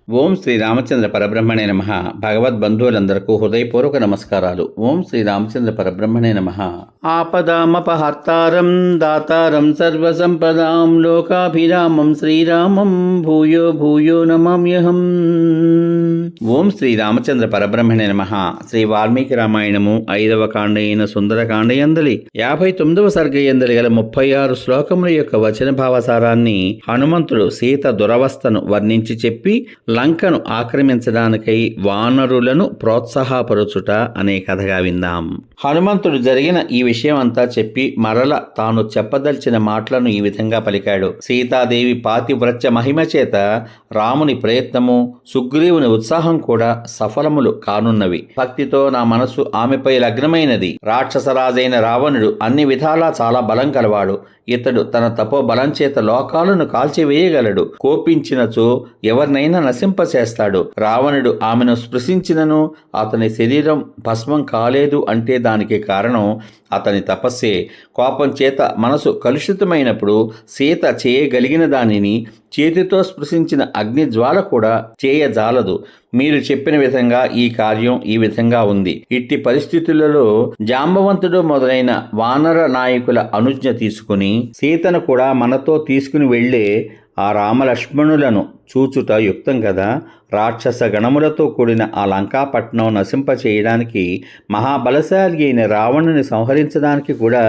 ఓం శ్రీ రామచంద్ర పరబ్రహ్మణే నమః. భగవద్బంధువులందరకు హృదయపూర్వక నమస్కారాలు. ఓం శ్రీ రామచంద్ర పరబ్రహ్మణే నమః. ఆపదామపహర్తారం దాతారం సర్వసంపదాం లోకాభిరామం శ్రీరామం భూయో భూయో నమామ్యహం. ఓం శ్రీ రామచంద్ర పరబ్రహ్మణే నమః. శ్రీ వాల్మీకి రామాయణము 5వ కాండైన సుందరకాండ యందలి 59వ సర్గ యందలి గల 36 శ్లోకముల యొక్క వచన భావసారాన్ని హనుమంతుడు సీత దురవస్థను వర్ణించి చెప్పి లంకను ఆక్రమించడానికై వానరులను ప్రోత్సాహపరుచుట అనే కథగా విందాం. హనుమంతుడు జరిగిన ఈ విషయం అంతా చెప్పి మరల తాను చెప్పదలిచిన మాటలను ఈ విధంగా పలికాడు. సీతాదేవి పాతివ్రత్య మహిమ చేత రాముని ప్రయత్నము, సుగ్రీవుని ఉత్సాహం కూడా సఫలములు కానున్నవి. భక్తితో నా మనసు ఆమెపై లగ్నమైనది. రాక్షసరాజైన రావణుడు అన్ని విధాలా చాలా బలం కలవాడు. ఇతడు తన తపో బలం చేత లోకాలను కాల్చివేయగలడు. కోపించినచో ఎవరినైనా నశింపచేస్తాడు. రావణుడు ఆమెను స్పృశించినను అతని శరీరం భస్మం కాలేదు అంటే దానికి కారణం అతని తపస్సే. కోపం చేత మనసు కలుషితమైనప్పుడు సీత చేయగలిగిన దానిని చేతితో స్పృశించిన అగ్నిజ్వాల కూడా చేయజాలదు. మీరు చెప్పిన విధంగా ఈ కార్యం ఈ విధంగా ఉంది. ఇట్టి పరిస్థితులలో జాంబవంతుడు మొదలైన వానర నాయకుల అనుజ్ఞ తీసుకుని సీతను కూడా మనతో తీసుకుని వెళ్లే ఆ రామలక్ష్మణులను చూచుట యుక్తం కదా. రాక్షస గణములతో కూడిన ఆ లంకాపట్నం నశింపచేయడానికి, మహాబలశాలి అయిన రావణుని సంహరించడానికి కూడా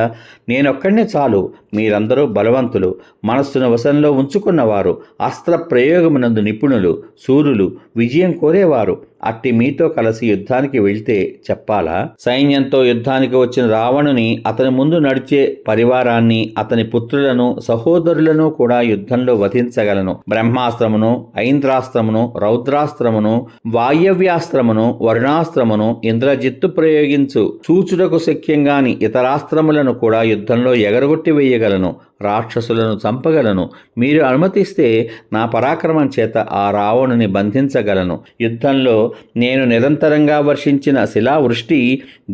నేనొక్కడినే చాలు. మీరందరూ బలవంతులు, మనస్సును వశంలో ఉంచుకున్నవారు, అస్త్ర ప్రయోగమునందు నిపుణులు, శూరులు, విజయం కోరేవారు. అట్టి మీతో కలిసి యుద్ధానికి వెళ్తే చెప్పాలా? సైన్యంతో యుద్ధానికి వచ్చిన రావణుని, అతని ముందు నడిచే పరివారాన్ని, అతని పుత్రులను, సహోదరులను కూడా యుద్ధంలో వధించగలను. బ్రహ్మాస్త్రమును, ఐంద్రాస్త్రమును, రౌద్రాస్త్రమును, వాయవ్యాస్త్రమును, వరుణాస్త్రమును ఇంద్రజిత్తు ప్రయోగించు చూచుటకు శక్యంగాని ఇతరాస్త్రములను కూడా యుద్ధంలో ఎగరగొట్టి వేయగలను. రాక్షసులను చంపగలను. మీరు అనుమతిస్తే నా పరాక్రమం చేత ఆ రావణుని బంధించగలను. యుద్ధంలో నేను నిరంతరంగా వర్షించిన శిలావృష్టి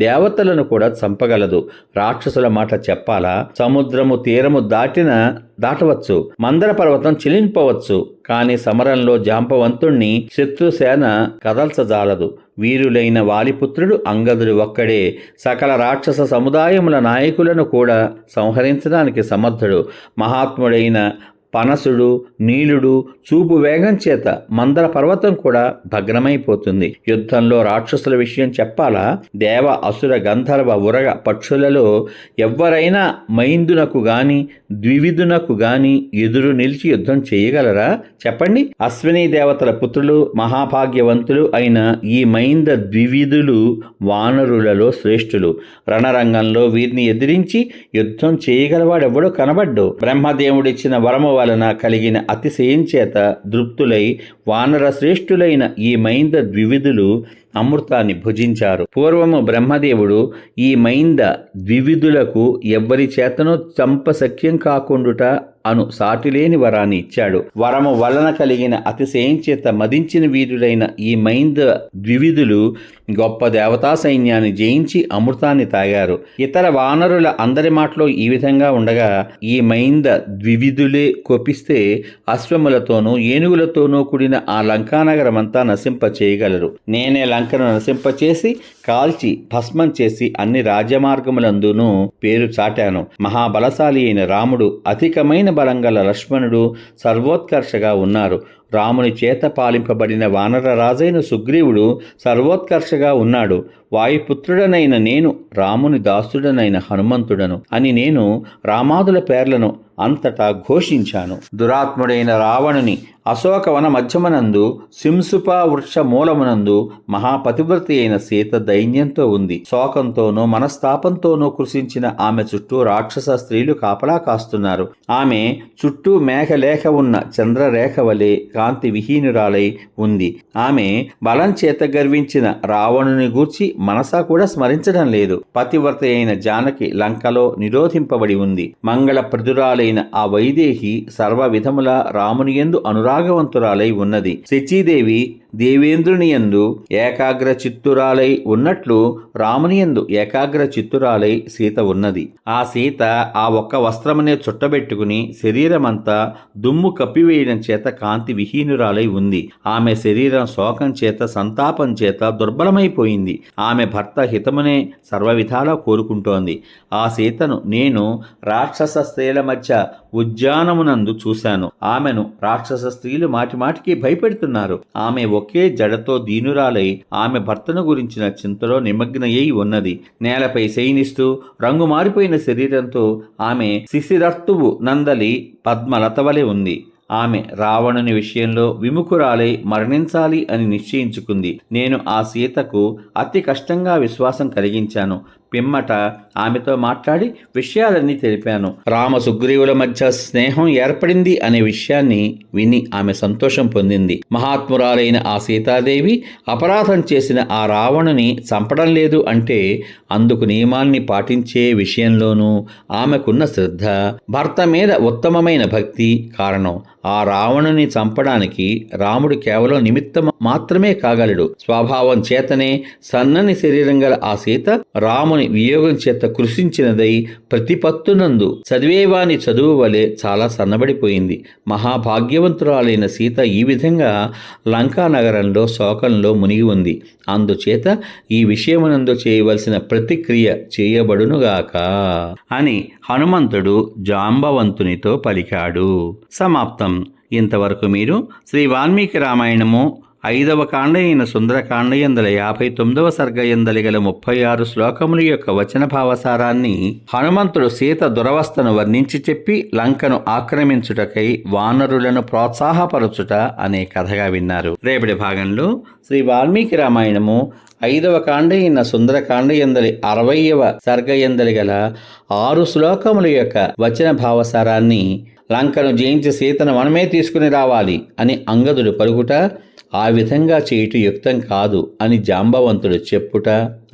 దేవతలను కూడా చంపగలదు. రాక్షసుల మాట చెప్పాలా? సముద్రము తీరము దాటవచ్చు, మందర పర్వతం చిలింపవచ్చు, కాని సమరంలో జాంబవంతుణ్ణి శత్రుసేన కదల్చజాలదు. వీరులైన వాలిపుత్రుడు అంగదుడు ఒక్కడే సకల రాక్షస సముదాయముల నాయకులను కూడా సంహరించడానికి సమర్థుడు. మహాత్ముడైన పనసుడు, నీలుడు చూపు వేగం చేత మందర పర్వతం కూడా భగ్నమైపోతుంది. యుద్ధంలో రాక్షసుల విషయం చెప్పాలా? దేవ, అసుర, గంధర్వ, ఉరగ పక్షులలో ఎవ్వరైనా మైందునకు గాని ద్వివిధునకు గాని ఎదురు నిలిచి యుద్ధం చేయగలరా? చెప్పండి. అశ్విని దేవతల పుత్రులు, మహాభాగ్యవంతులు అయిన ఈ మైంద ద్వివిధులు వానరులలో శ్రేష్ఠులు. రణరంగంలో వీరిని ఎదిరించి యుద్ధం చేయగలవాడెవడో కనబడ్డు. బ్రహ్మదేవుడిచ్చిన వరము వలన కలిగిన అతిశయం చేత దృప్తులై వానర శ్రేష్ఠులైన ఈ మైంద ద్వివిధులు అమృతాన్ని భుజించారు. పూర్వము బ్రహ్మదేవుడు ఈ మైంద ద్వివిధులకు ఎవ్వరి చేతనో చంపశక్యం కాకుండుట అను సాటిలేని వరాన్ని ఇచ్చాడు. వరము వలన కలిగిన అతిశయం చేత మదించిన వీరులైన ఈ మైంద ద్వివిధులు గొప్ప దేవతా సైన్యాన్ని జయించి అమృతాన్ని తాగారు. ఇతర వానరుల అందరి మాటలో ఈ విధంగా ఉండగా ఈ మైంద ద్వివిధులే కోపిస్తే అశ్వములతోనూ ఏనుగులతోనూ కూడిన ఆ లంకానగరమంతా నశింప చేయగలరు. నేనే లంకను నశింపచేసి కాల్చి భస్మం చేసి అన్ని రాజ్యమార్గములందునూ పేరు చాటాను. మహాబలశాలి అయిన రాముడు, అధికమైన బలంగల లక్ష్మణుడు సర్వోత్కర్షగా ఉన్నారు. రాముని చేత పాలింపబడిన వానర రాజైన సుగ్రీవుడు సర్వోత్కర్షగా ఉన్నాడు. వాయుపుత్రుడనైన నేను రాముని దాసుడనైన హనుమంతుడను అని నేను రామాదుల పేర్లను అంతటా ఘోషించాను. దురాత్ముడైన రావణుని అశోకవన మధ్యమనందు సింసుప వృక్ష మూలమునందు మహాపతివ్రతి అయిన సీత దైన్యంతో ఉంది. శోకంతోనూ మనస్తాపంతోనూ కృషించిన ఆమె చుట్టూ రాక్షస స్త్రీలు కాపలా కాస్తున్నారు. ఆమె చుట్టూ మేఘలేఖ ఉన్న చంద్రరేఖ వలె కాంతి విహీనురాలై ఉంది. ఆమె బలం చేత గర్వించిన రావణుని గూర్చి మనసా కూడా స్మరించడం లేదు. పతివ్రత అయిన జానకి లంకలో నిరోధింపబడి ఉంది. మంగళ ప్రదురాలైన ఆ వైదేహి సర్వ విధముల రాముని యందు అనురాగవంతురాలై ఉన్నది. శచీదేవి దేవేంద్రుని యందు ఏకాగ్ర చిత్తురాలై ఉన్నట్లు రాముని యందు ఏకాగ్ర చిత్తురాలై సీత ఉన్నది. ఆ సీత ఆ ఒక్క వస్త్రమునే చుట్టబెట్టుకుని శరీరమంతా దుమ్ము కప్పివేయడం చేత కాంతి విహీనురాలై ఉంది. ఆమె శరీరం శోకం చేత సంతాపం చేత దుర్బలమైపోయింది. ఆమె భర్త హితమునే సర్వవిధాలా కోరుకుంటోంది. ఆ సీతను నేను రాక్షస స్త్రీల మధ్య ఉద్యానమునందు చూశాను. ఆమెను రాక్షస స్త్రీలు మాటిమాటికి భయపెడుతున్నారు. ఆమె ఒకే జడతో దీనురాలై ఆమె భర్తను గురించిన చింతలో నిమగ్నయ్యి ఉన్నది. నేలపై శయనిస్తూ రంగు మారిపోయిన శరీరంతో ఆమె శిశిరర్తువు నందలి పద్మలతవలె ఉంది. ఆమె రావణుని విషయంలో విముఖురాలై మరణించాలి అని నిశ్చయించుకుంది. నేను ఆ సీతకు అతి కష్టంగా విశ్వాసం కలిగించాను. పిమ్మట ఆమెతో మాట్లాడి విషయాలన్నీ తెలిపాను. రామ సుగ్రీవుల మధ్య స్నేహం ఏర్పడింది అనే విషయాన్ని విని ఆమె సంతోషం పొందింది. మహాత్మురాలైన ఆ సీతాదేవి అపరాధం చేసిన ఆ రావణుని చంపడం లేదు అంటే అందుకు నియమాల్ని పాటించే విషయంలోనూ ఆమెకున్న శ్రద్ధ, భర్త మీద ఉత్తమమైన భక్తి కారణం. ఆ రావణుని చంపడానికి రాముడు కేవలం నిమిత్తం మాత్రమే కాగలడు. స్వభావం చేతనే సన్నని శరీరం గల ఆ సీత రాముని వియోగం చేత కృషించినదై ప్రతిపత్తునందు చదివేవాని చదువు వలె చాలా సన్నబడిపోయింది. మహాభాగ్యవంతురాలైన సీత ఈ విధంగా లంకా నగరంలో శోకంలో మునిగి ఉంది. అందుచేత ఈ విషయమునందు చేయవలసిన ప్రతిక్రియ చేయబడునుగాక అని హనుమంతుడు జాంబవంతునితో పలికాడు. సమాప్తం. ఇంతవరకు మీరు శ్రీ వాల్మీకి రామాయణము 5వ కాండ అయిన సుందరకాండ యందలి 59వ సర్గ యందలి గల 36 శ్లోకముల యొక్క వచన భావసారాన్ని హనుమంతుడు సీత దురవస్థను వర్ణించి చెప్పి లంకను ఆక్రమించుటకై వానరులను ప్రోత్సాహపరచుట అనే కథగా విన్నారు. రేపటి భాగంలో శ్రీ వాల్మీకి రామాయణము 5వ కాండ అయిన సుందరకాండ యందలి 60వ సర్గ యందలి గల 6 శ్లోకముల యొక్క వచన భావసారాన్ని లంకను జయించి సీతను మనమే తీసుకుని రావాలి అని అంగదుడు పలుకుట, ఆ విధంగా చేయుట యుక్తం కాదు అని జాంబవంతుడు చెప్పుట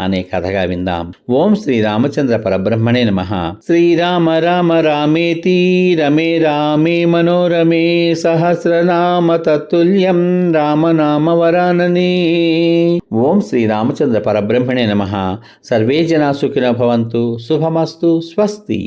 అనే కథగా విందాం. ఓం శ్రీ రామచంద్ర పరబ్రహ్మణే నమః. శ్రీరామ రామ రామేతి రమే రామే మనోరమే సహస్రనామ తత్తుల్యం రామనామ వరాననే. ఓం శ్రీ రామచంద్ర పరబ్రహ్మణే నమః. సర్వే జనా సుఖినో భవంతు. శుభమస్తు. స్వస్తి.